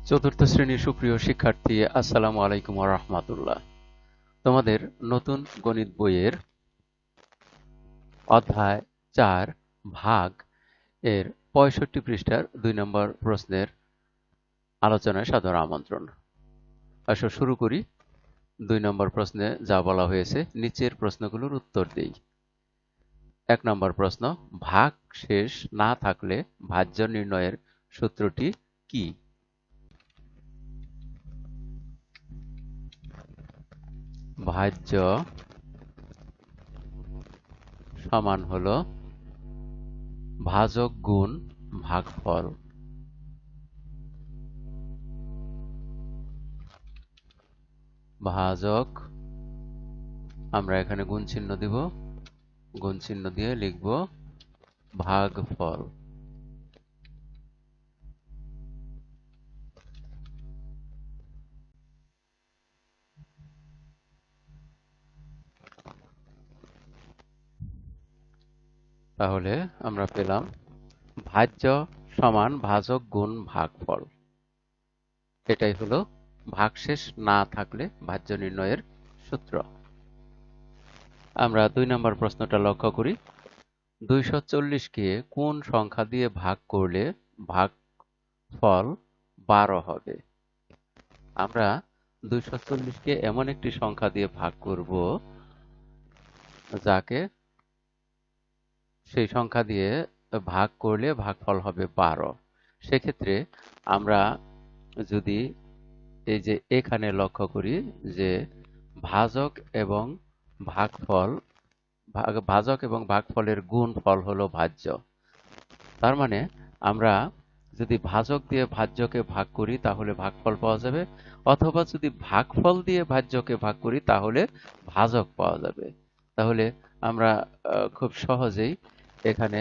চতুর্থ শ্রেণীর সুপ্রিয় শিক্ষার্থী, আসসালামু আলাইকুম ওয়া রাহমাতুল্লাহ। তোমাদের নতুন গণিত বইয়ের অধ্যায় ৪ ভাগ এর ৬৫ পৃষ্ঠার ২ নম্বর প্রশ্নের আলোচনায় সাদর আমন্ত্রণ। আসো শুরু করি। ২ নম্বর প্রশ্নে যা বলা হয়েছে নিচের প্রশ্নগুলোর উত্তর দেই। ১ নম্বর প্রশ্ন, ভাগ শেষ না থাকলে ভাজ্য নির্ণয়ের সূত্রটি কি? ভাজ্য সমান হলো ভাজক গুণ ভাগফল। ভাজক আমরা এখানে গুণ চিহ্ন দিব, গুণ চিহ্ন দিয়ে লিখব ভাগফল। তাহলে আমরা পেলাম ভাজ্য সমান ভাজক গুণ ভাগফল। এটাই হলো ভাগশেষ না থাকলে ভাজ্য নির্ণয়ের সূত্র। আমরা ২ নম্বর প্রশ্নটা লক্ষ্য করি। ২৪০ কে কোন সংখ্যা দিয়ে ভাগ করলে ভাগফল ১২ হবে? আমরা ২৪০ কে এমন একটি সংখ্যা দিয়ে ভাগ করব যাকে সেই সংখ্যা দিয়ে ভাগ করলে ভাগফল হবে ১২। সেক্ষেত্রে আমরা যদি এই যে এখানে লক্ষ্য করি যে ভাজক এবং ভাগফল ভাজক এবং ভাগফলের গুণফল হলো ভাজ্য। তার মানে আমরা যদি ভাজক দিয়ে ভাজ্যকে ভাগ করি তাহলে ভাগফল পাওয়া যাবে, অথবা যদি ভাগফল দিয়ে ভাজ্যকে ভাগ করি তাহলে ভাজক পাওয়া যাবে। তাহলে আমরা খুব সহজেই এখানে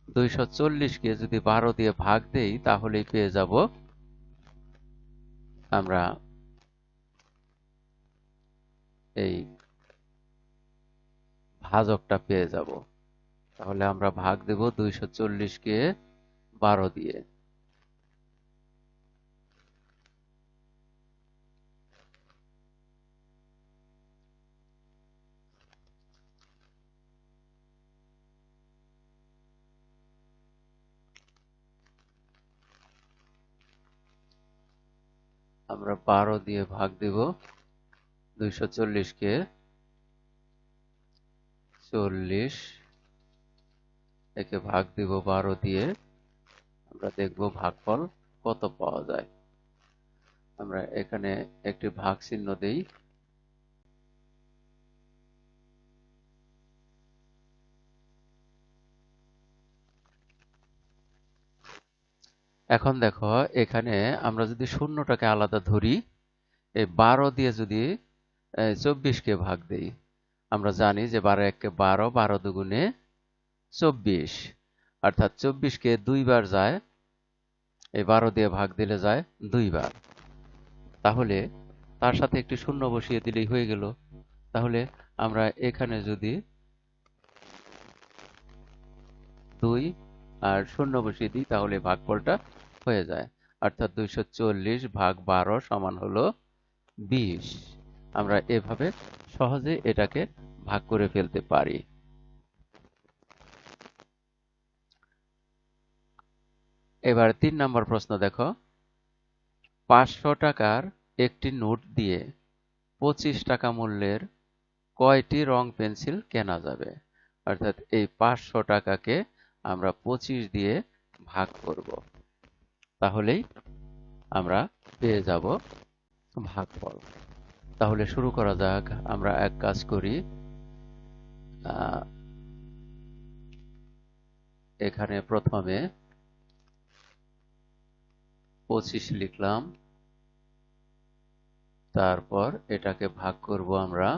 ২৪০ কে যদি ১২ দিয়ে ভাগ দেই তাহলেই পেয়ে যাব আমরা এই ভাজকটা পেয়ে যাব। তাহলে আমরা ভাগ দেব ২৪০ কে ১২ দিয়ে। আমরা ১২ দিয়ে ভাগ দেব ২৪০ কে ৪০, একে ভাগ দিব ১২ দিয়ে। আমরা দেখব ভাগফল কত পাওয়া যায়। আমরা এখানে একটি ভাগ চিহ্ন দেই। এখন দেখো এখানে আমরা যদি শূন্যটাকে আলাদা ধরি, এই ১২ দিয়ে যদি ২৪-কে ভাগ দেই, আমরা জানি যে ১২ ১-কে ১২, ১২ দুগুণে ২৪, অর্থাৎ ২৪-কে ২ বার যায়, এই ১২ দিয়ে ভাগ দিলে যায় ২ বার। তাহলে তার সাথে একটি শূন্য বসিয়ে দিলেই হয়ে গেল। তাহলে আমরা এখানে যদি ২ আর শূন্য বসিয়ে দিই তাহলে ভাগফলটা হয়ে যায়, অর্থাৎ ২৪০ ভাগ ১২ সমান হলো ২০। আমরা এভাবে সহজে এটাকে ভাগ করে ফেলতে পারি। এবার ৩ নম্বর প্রশ্ন দেখো। ৫০০ টাকার একটি নোট দিয়ে ২৫ টাকা মূল্যের কয়টি রং পেন্সিল কেনা যাবে? অর্থাৎ এই ৫০০ টাকাকে আমরা ২৫ দিয়ে ভাগ করব, তাহলেই আমরা পেয়ে যাব ভাগফল। তাহলে শুরু করা যাক। আমরা এক কাজ করি, এখানে প্রথমে ২৫ লিখলাম, তারপর এটাকে ভাগ করব আমরা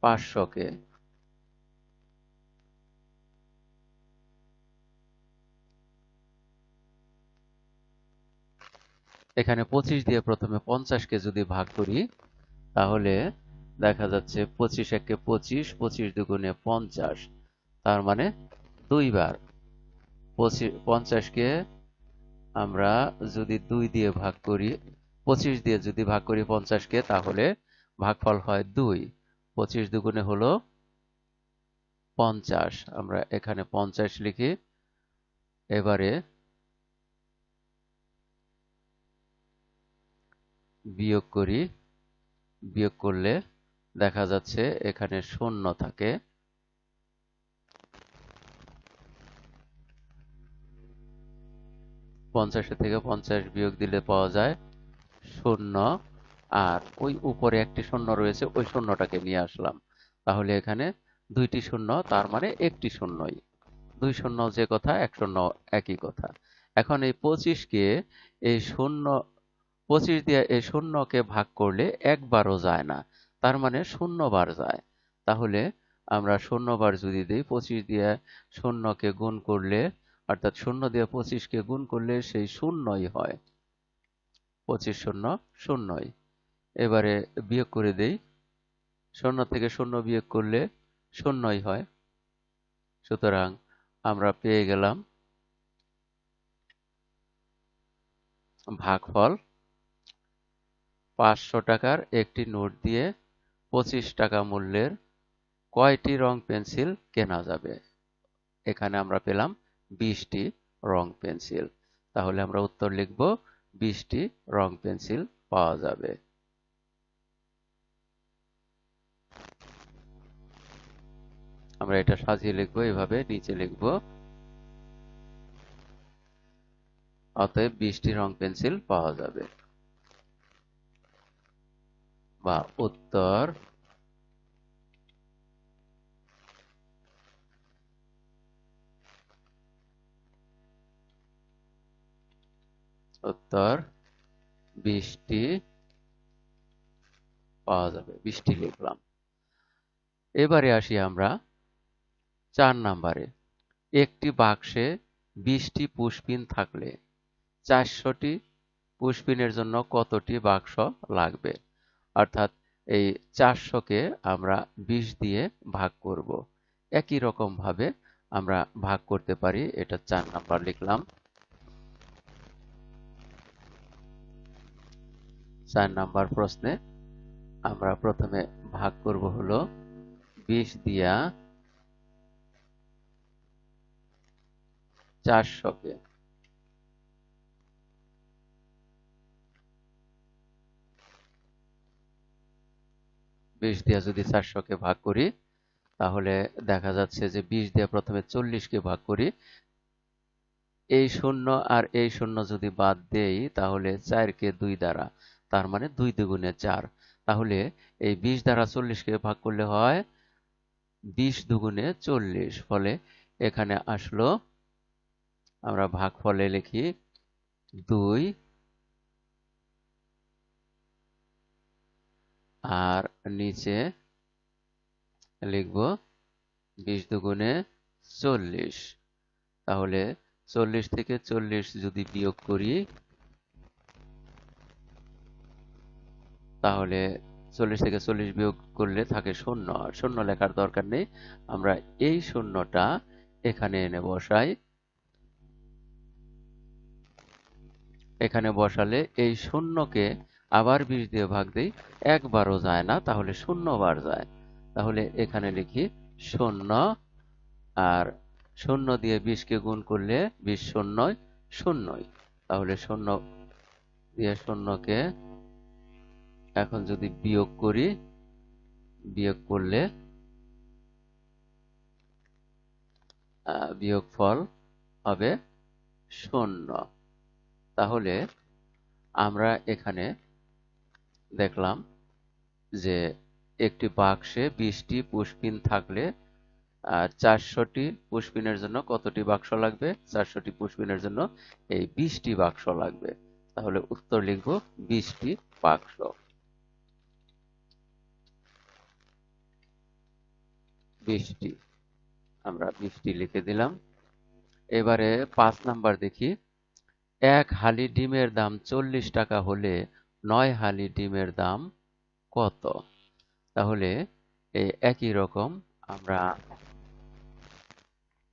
৫০০-কে। এখানে ২৫ দিয়ে প্রথমে ৫০-কে যদি ভাগ করি তাহলে দেখা যাচ্ছে ২৫ ১-কে ২৫, ২৫ দুগুণে ৫০, তার মানে ২ বার। 50কে আমরা যদি 2 দিয়ে ভাগ করি, 25 দিয়ে যদি ভাগ করি 50কে, তাহলে ভাগফল হয় 2। 25 দুগুণে হলো 50। আমরা এখানে 50 লিখি। এবারে বিয়োগ করি। বিয়োগ করলে দেখা যাচ্ছে এখানে শূন্য থাকে। 50 থেকে 50 বিয়োগ দিলে পাওয়া যায় 0। আর ওই উপরে একটি শূন্য রয়েছে, ওই শূন্যটাকে নিয়ে আসলাম। তাহলে এখানে 2টি শূন্য, তার মানে একটি শূন্যই। 2 শূন্য যে কথা, 1 শূন্য একই কথা। এখন এই 25কে এই 25 দিয়ে এই শূন্যকে ভাগ করলে একবারও যায় না, তার মানে 0 বার যায়। তাহলে আমরা 0 বার যদি দিই, 25 দিয়ে শূন্যকে গুণ করলে, অর্থাৎ 0 দিয়ে 25কে গুণ করলে সেই শূন্যই হয়। 25 শূন্য শূন্যই। এবারে বিয়োগ করে দেই। 0 থেকে 0 বিয়োগ করলে শূন্যই হয়। সুতরাং আমরা পেয়ে গেলাম ভাগফল 500 টাকার একটি নোট দিয়ে 25 টাকা মূল্যের কয়টি রং পেন্সিল কেনা যাবে। এখানে আমরা পেলাম 20টি রং পেন্সিল। তাহলে আমরা উত্তর লিখব 20টি রং পেন্সিল পাওয়া যাবে। আমরা এটা সাজিয়ে লিখবো, এভাবে নিচে লিখব, অতএব 20টি রং পেন্সিল পাওয়া যাবে। বা উত্তর উত্তর 20টি পাওয়া যাবে। 20টি লিখলাম। এবারে আসি আমরা 4 নাম্বারে। একটি বাক্সে 20টি পুশপিন থাকলে 400টি পুশপিনের জন্য কতটি বাক্স লাগবে? অর্থাৎ এই 400কে আমরা 20 দিয়ে ভাগ করব। একই রকম ভাবে আমরা ভাগ করতে পারি। এটা 4 নাম্বার লিখলাম। 4 নাম্বার প্রশ্নে আমরা প্রথমে ভাগ করব হলো 20 দিয়া 400কে। 20 দিয়া যদি 400কে ভাগ করি, তাহলে দেখা যাচ্ছে যে 20 দিয়ে প্রথমে 40কে ভাগ করি। এই শূন্য আর এই শূন্য যদি বাদ দেই, তাহলে 4কে 2 দ্বারা, তার মানে 2 দুগুণে 4। তাহলে এই 20 দ্বারা 40কে ভাগ করলে হয় 20 দুগুণে 40। ফলে এখানে আসলো, আমরা ভাগফলে লিখি 2, আর নিচে লিখব 20 দুগুণে 40। তাহলে 40 থেকে 40 যদি বিয়োগ করি, তাহলে 40 থেকে 40 বিয়োগ করলে থাকে 0। আর 0 লেখার দরকার নেই, আমরা এই শূন্যটা এখানে এনে বসাই। এখানে বসালে এই শূন্যকে আবার 20 দিয়ে ভাগ দেই, একবারও যায় না, তাহলে 0 বার যায়। তাহলে এখানে লিখি 0। আর 0 দিয়ে 20কে গুণ করলে 20 শূন্যই শূন্যই। তাহলে 0 দিয়ে 0কে এখন যদি বিয়োগ করি, বিয়োগ করলে বিয়োগফল হবে 0। তাহলে আমরা এখানে দেখলাম যে একটি বাক্সে 20টি পুশপিন থাকলে 400টি পুশপিনের জন্য কতটি বাক্স লাগবে? 400টি পুশপিনের জন্য এই 20টি বাক্স লাগবে। তাহলে উত্তর লিখব 20টি বাক্স। 20টি, আমরা 20টি লিখে দিলাম। এবারে 5 নাম্বার দেখি। 1 হালি ডিমের দাম 40 টাকা হলে 9 হালি ডিমের দাম কত? তাহলে এই একই রকম আমরা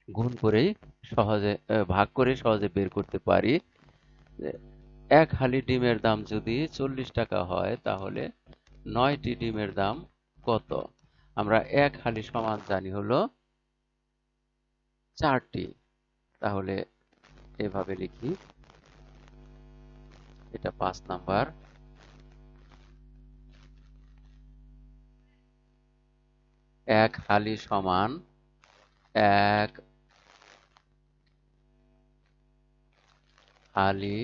গুণ করেই সহজে ভাগ করে সহজে বের করতে পারি যে এক হালি ডিমের দাম যদি 40 টাকা হয় তাহলে 9টি ডিমের দাম কত? আমরা এক হালি সমান জানি হলো 4টি। তাহলে এভাবে লিখি, এটা 5 নাম্বার। এক হালি সমান এক হালি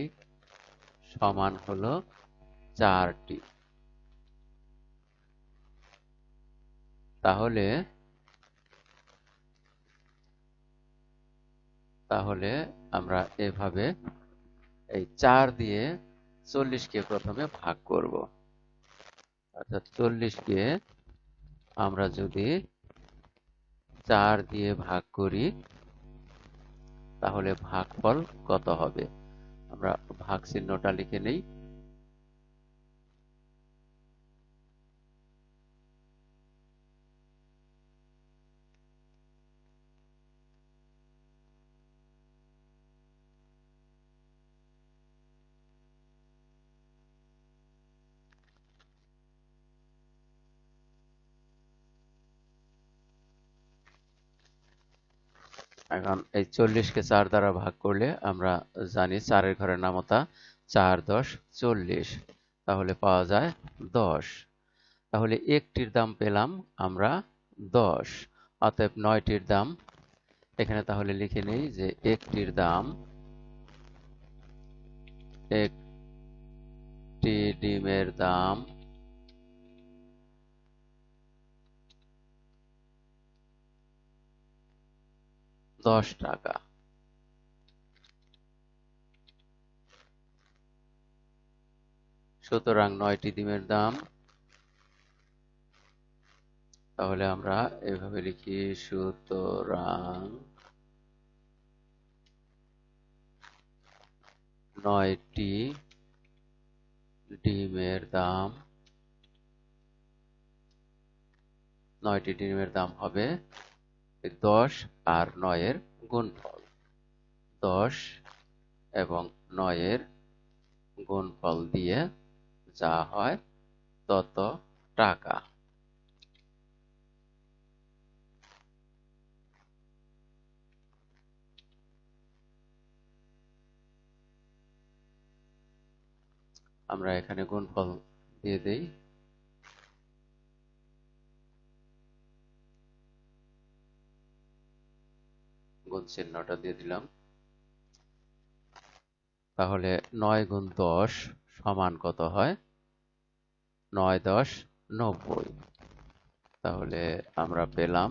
সমান হলো 4টি। তাহলে আমরা এভাবে এই 4 দিয়ে 40কে প্রথমে ভাগ করব। অর্থাৎ 40কে আমরা যদি 4 দিয়ে ভাগ করি তাহলে ভাগফল কত হবে? আমরা ভাগ চিহ্নটা লিখে নেই। এখন এই 40কে 4 দ্বারা ভাগ করলে আমরা জানি 4 এর ঘরের নামতা, 4 10 40, তাহলে পাওয়া যায় 10। তাহলে একটির দাম পেলাম আমরা 10। অতএব 9টির দাম, এখানে তাহলে লিখে নেই যে একটির দাম, একটি ডিমের দাম 10 টাকা। সুতরাং 9টি ডিমের দাম, তাহলে আমরা এভাবে লিখি, সুতরাং 9টি ডিমের দাম, 9টি ডিমের দাম হবে 10 আর 9 এর গুণফল। 10 এবং 9 এর গুণফল দিয়ে যা হয় তত টাকা। আমরা এখানে গুণফল দিয়ে দেই। গুণ চিহ্নটা দিয়ে দিলাম। তাহলে 9 গুণ 10 সমান কত হয়? 9 10 90। তাহলে আমরা পেলাম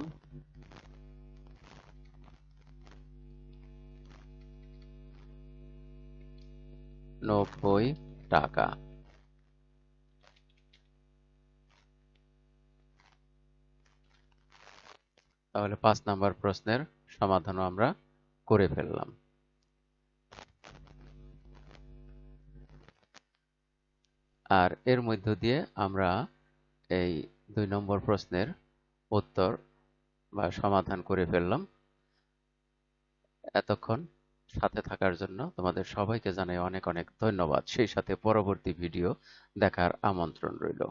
90 টাকা। তাহলে 5 নাম্বার প্রশ্নের সমাধানও আমরা করে ফেললাম। আর এর মধ্য দিয়ে আমরা এই 2 নম্বর প্রশ্নের উত্তর বা সমাধান করে ফেললাম। এতক্ষণ সাথে থাকার জন্য তোমাদের সবাইকে জানাই অনেক অনেক ধন্যবাদ। সেই সাথে পরবর্তী ভিডিও দেখার আমন্ত্রণ রইল।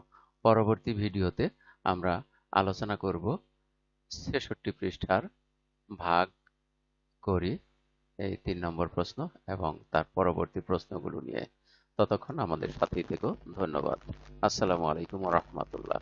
পরবর্তী ভিডিওতে আমরা আলোচনা করব 66 পৃষ্ঠার ভাগ করি এই 3 নম্বর প্রশ্ন এবং তার পরবর্তী প্রশ্নগুলো নিয়ে। ততক্ষণ আমাদের সাথেই থেকো। ধন্যবাদ। আসসালামু আলাইকুম ওয়া রাহমাতুল্লাহ।